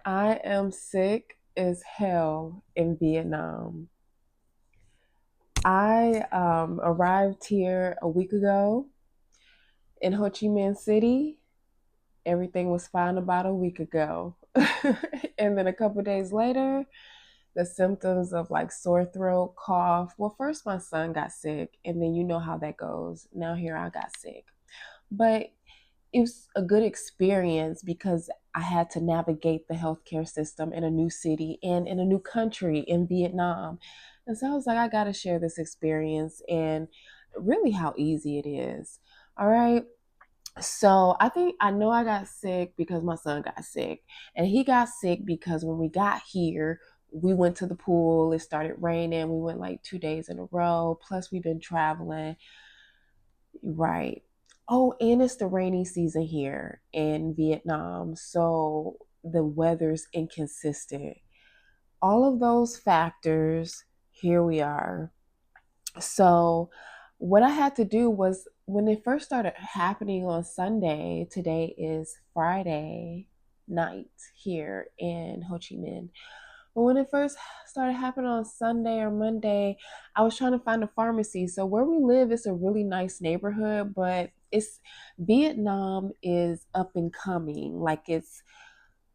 I am sick as hell in Vietnam. I arrived here a week ago in Ho Chi Minh City. Everything was fine about a week ago. And then a couple days later, the symptoms of like sore throat, cough. Well, first my son got sick, and then you know how that goes. Now here I got sick. But it was a good experience because I had to navigate the healthcare system in a new city and in a new country in Vietnam. And so I was like, I got to share this experience and really how easy it is. All right. So I think I know I got sick because my son got sick. And he got sick because when we got here, we went to the pool. It started raining. We went like 2 days in a row. Plus, we've been traveling. Right. Oh, and it's the rainy season here in Vietnam, so the weather's inconsistent. All of those factors, here we are. So, what I had to do was when it first started happening on Sunday, today is Friday night here in Ho Chi Minh. But when it first started happening on Sunday or Monday, I was trying to find a pharmacy. So where we live is a really nice neighborhood, but it's Vietnam is up and coming. Like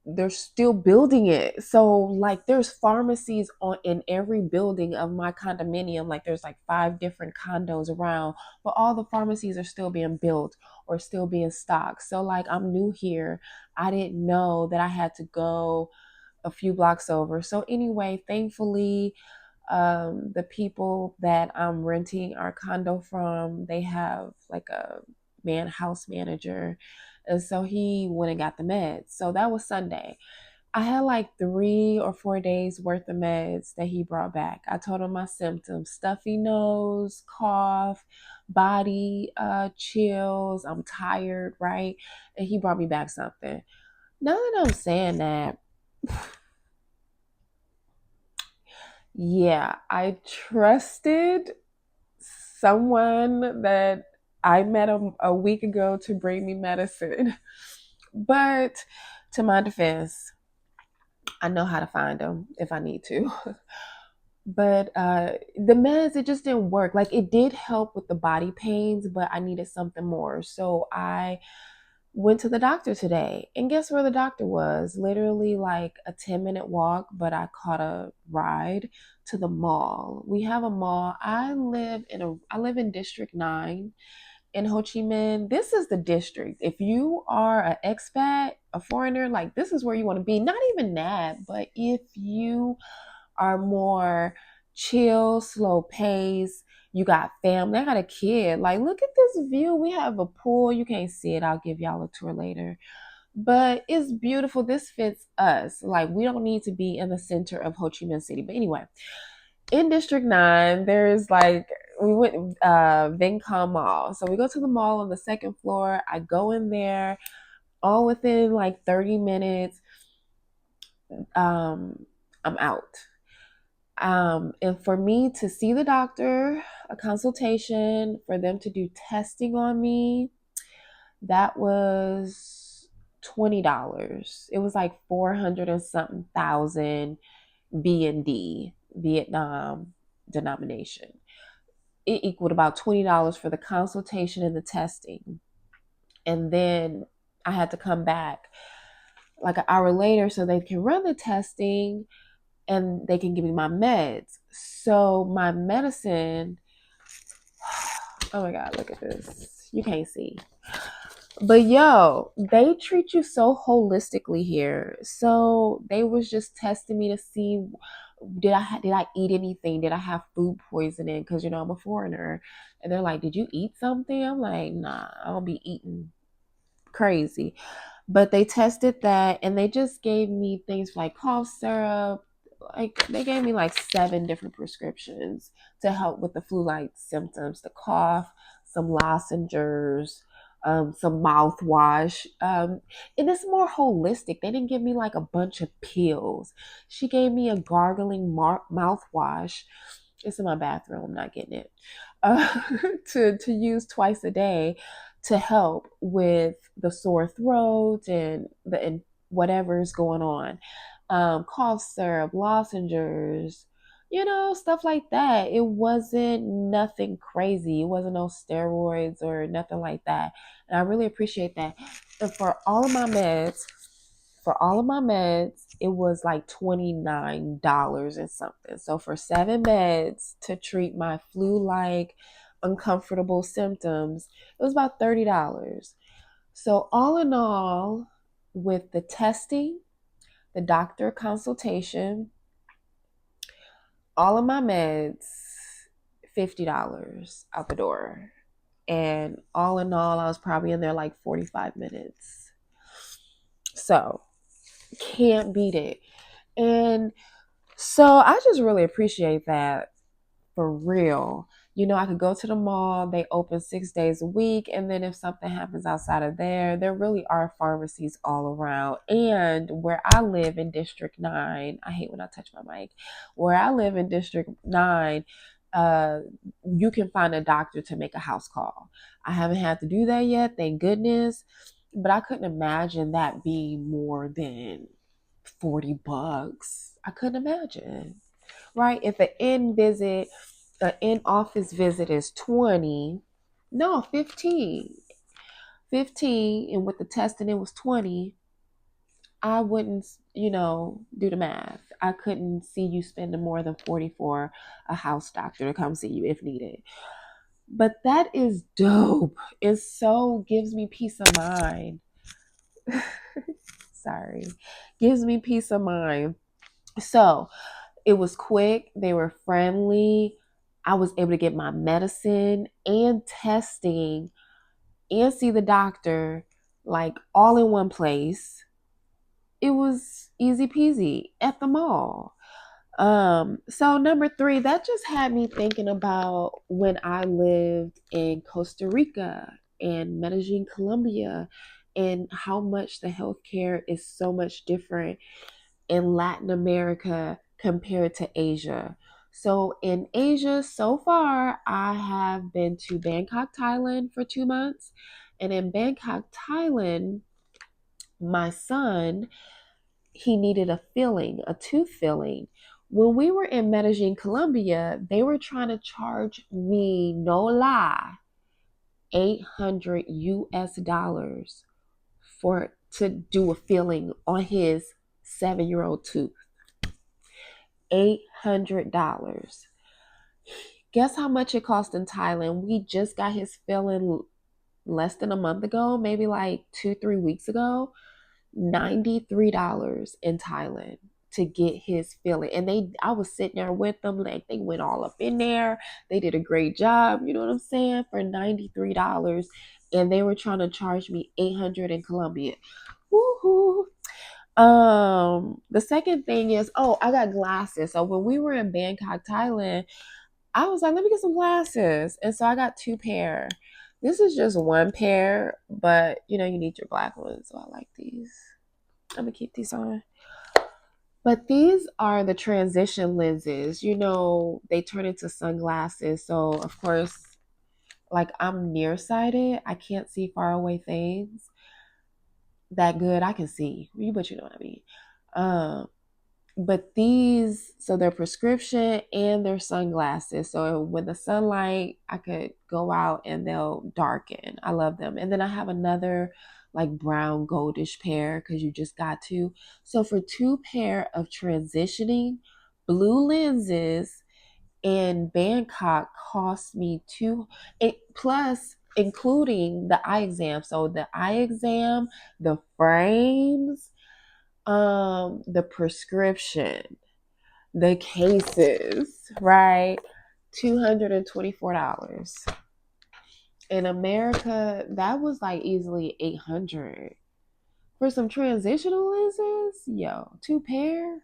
they're still building it. So like there's pharmacies on in every building of my condominium. Like there's like five different condos around, but all the pharmacies are still being built or still being stocked. So like I'm new here. I didn't know that I had to go a few blocks over. So anyway, thankfully, the people that I'm renting our condo from, they have like a house manager, and so he went and got the meds. So that was Sunday. I had like 3 or 4 days worth of meds that he brought back. I told him my symptoms: stuffy nose, cough, body chills. I'm tired, right? And he brought me back something. Now that I'm saying that, yeah, I trusted someone that I met a week ago to bring me medicine. But to my defense, I know how to find them if I need to. But the meds, it just didn't work. Like it did help with the body pains, but I needed something more. So I went to the doctor today, and guess where the doctor was? Literally like a 10-minute walk, but I caught a ride to the mall. We have a mall. I live in District 9 in Ho Chi Minh. This is the district. If you are an expat, a foreigner, like this is where you want to be. Not even that, but if you are more chill, slow pace. You got family. I got a kid. Like, look at this view. We have a pool. You can't see it. I'll give y'all a tour later. But it's beautiful. This fits us. Like, we don't need to be in the center of Ho Chi Minh City. But anyway, in District 9, there's like, we went Vincom Mall. So we go to the mall on the second floor. I go in there all within like 30 minutes. I'm out. And for me to see the doctor, a consultation, for them to do testing on me, that was $20. It was like 400 and something thousand VND, Vietnam denomination. It equaled about $20 for the consultation and the testing. And then I had to come back like an hour later so they can run the testing and they can give me my meds. So my medicine, oh my God, look at this. You can't see. But yo, they treat you so holistically here. So they was just testing me to see did I eat anything? Did I have food poisoning? Because I'm a foreigner. And they're like, did you eat something? I'm like, nah, I don't be eating crazy. But they tested that and they just gave me things like cough syrup. Like they gave me like 7 different prescriptions to help with the flu-like symptoms, the cough, some lozenges, some mouthwash. And it's more holistic. They didn't give me like a bunch of pills. She gave me a gargling mouthwash. It's in my bathroom. I'm not getting it. Uh, to use twice a day to help with the sore throat and whatever's going on. Cough syrup, lozenges, stuff like that. It wasn't nothing crazy. It wasn't no steroids or nothing like that. And I really appreciate that. And for all of my meds, it was like $29 and something. So for 7 meds to treat my flu-like uncomfortable symptoms, it was about $30. So all in all, with the testing, the doctor consultation, all of my meds, $50 out the door. And all in all, I was probably in there like 45 minutes. So can't beat it. And so I just really appreciate that, for real. I could go to the mall, they open 6 days a week, and then if something happens outside of there really are pharmacies all around. And where I live in District 9, I hate when I touch my mic, where I live in District 9, you can find a doctor to make a house call. I haven't had to do that yet, thank goodness, but I couldn't imagine that being more than $40. I couldn't imagine, right? If an in-office visit is 20, no, 15. 15, and with the testing it was 20, I wouldn't, do the math. I couldn't see you spending more than 40 for a house doctor to come see you if needed. But that is dope. It so gives me peace of mind. Sorry. Gives me peace of mind. So it was quick. They were friendly. I was able to get my medicine and testing and see the doctor like all in one place. It was easy peasy at the mall. So number 3, that just had me thinking about when I lived in Costa Rica and Medellin, Colombia, and how much the healthcare is so much different in Latin America compared to Asia. So in Asia, so far, I have been to Bangkok, Thailand for 2 months. And in Bangkok, Thailand, my son, he needed a tooth filling. When we were in Medellin, Colombia, they were trying to charge me, no lie, 800 US dollars to do a filling on his 7-year-old tooth. $800. Guess how much it cost in Thailand? We just got his filling less than a month ago, maybe like 2-3 weeks ago. $93 in Thailand to get his filling. And I was sitting there with them, like they went all up in there. They did a great job, you know what I'm saying, for $93. And they were trying to charge me 800 in Colombia. Woohoo. The second thing is, I got glasses. So when we were in Bangkok, Thailand, I was like, let me get some glasses. And so I got 2 pair. This is just 1 pair, but you need your black ones. So I like these. I'm gonna keep these on. But these are the transition lenses. They turn into sunglasses. So of course, like I'm nearsighted. I can't see far away things that good. I can see, but you know what I mean. But these, so they're prescription and they're sunglasses. So with the sunlight, I could go out and they'll darken. I love them. And then I have another like brown goldish pair because you just got to. So for 2 pair of transitioning blue lenses in Bangkok cost me plus including the eye exam. So the eye exam, the frames, the prescription, the cases, right? $224. In America, that was like easily 800 for some transitional lenses. Yo, 2 pair.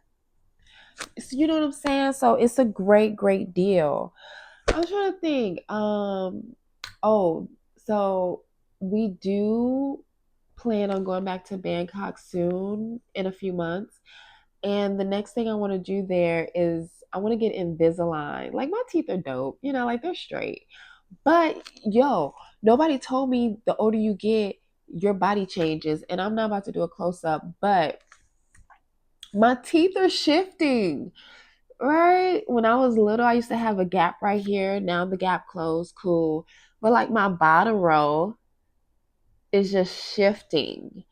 So, you know what I'm saying? So it's a great deal. I'm trying to think. So we do plan on going back to Bangkok soon in a few months. And the next thing I want to do there is I want to get Invisalign. Like my teeth are dope, like they're straight. But nobody told me the older you get, your body changes. And I'm not about to do a close up, but my teeth are shifting. Right? When I was little, I used to have a gap right here. Now the gap closed, cool. But like my bottom row is just shifting.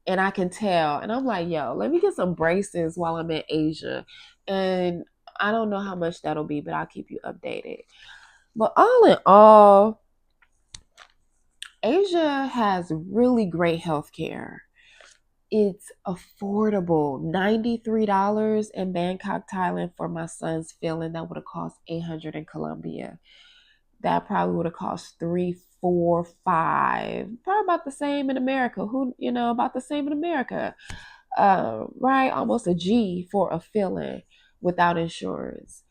And I can tell. And I'm like, yo, let me get some braces while I'm in Asia. And I don't know how much that'll be, but I'll keep you updated. But all in all, Asia has really great healthcare. It's affordable. $93 in Bangkok, Thailand for my son's filling. That would have cost 800 in Colombia. That probably would have cost 3, 4, 5. Probably about the same in America. About the same in America. Right? Almost a G for a filling without insurance.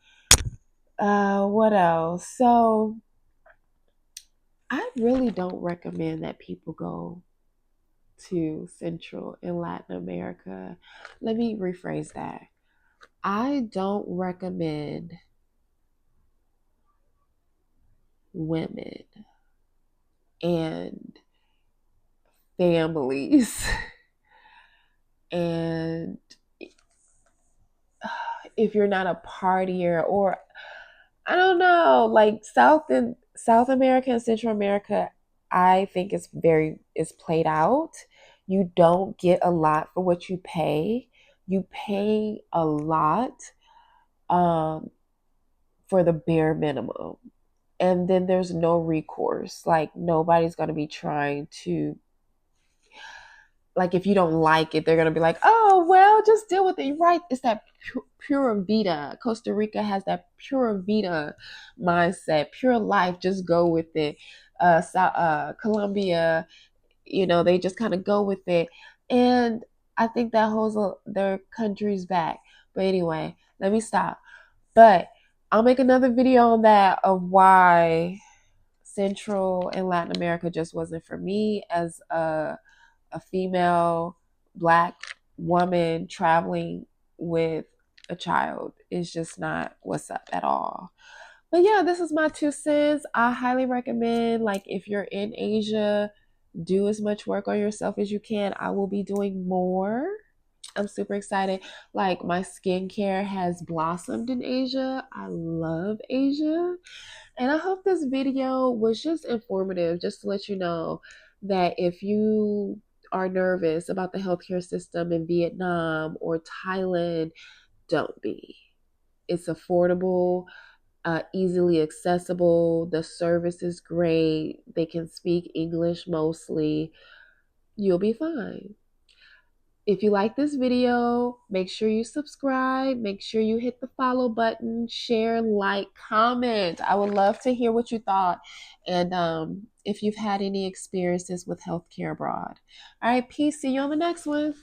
What else? So I really don't recommend that people go to Central and Latin America. Let me rephrase that. I don't recommend women and families and if you're not a partier, or I don't know, like South America and Central America, I think is played out. You don't get a lot for what you pay. You pay a lot um, for the bare minimum. And then there's no recourse. Like nobody's going to be trying to, like, if you don't like it, they're going to be like, oh, well, just deal with it. You're right. It's that pure vida. Costa Rica has that pure vida mindset, pure life. Just go with it. Colombia, they just kind of go with it. And I think that holds their countries back. But anyway, let me stop. But I'll make another video on that of why Central and Latin America just wasn't for me as a female Black woman traveling with a child. Is just not what's up at all. But yeah, this is my 2 cents. I highly recommend, like, if you're in Asia, do as much work on yourself as you can. I will be doing more. I'm super excited. Like, my skincare has blossomed in Asia. I love Asia. And I hope this video was just informative, just to let you know that if you are nervous about the healthcare system in Vietnam or Thailand, don't be. It's affordable, easily accessible. The service is great. They can speak English mostly. You'll be fine. If you like this video, make sure you subscribe. Make sure you hit the follow button, share, like, comment. I would love to hear what you thought. And if you've had any experiences with healthcare abroad. All right, peace. See you on the next one.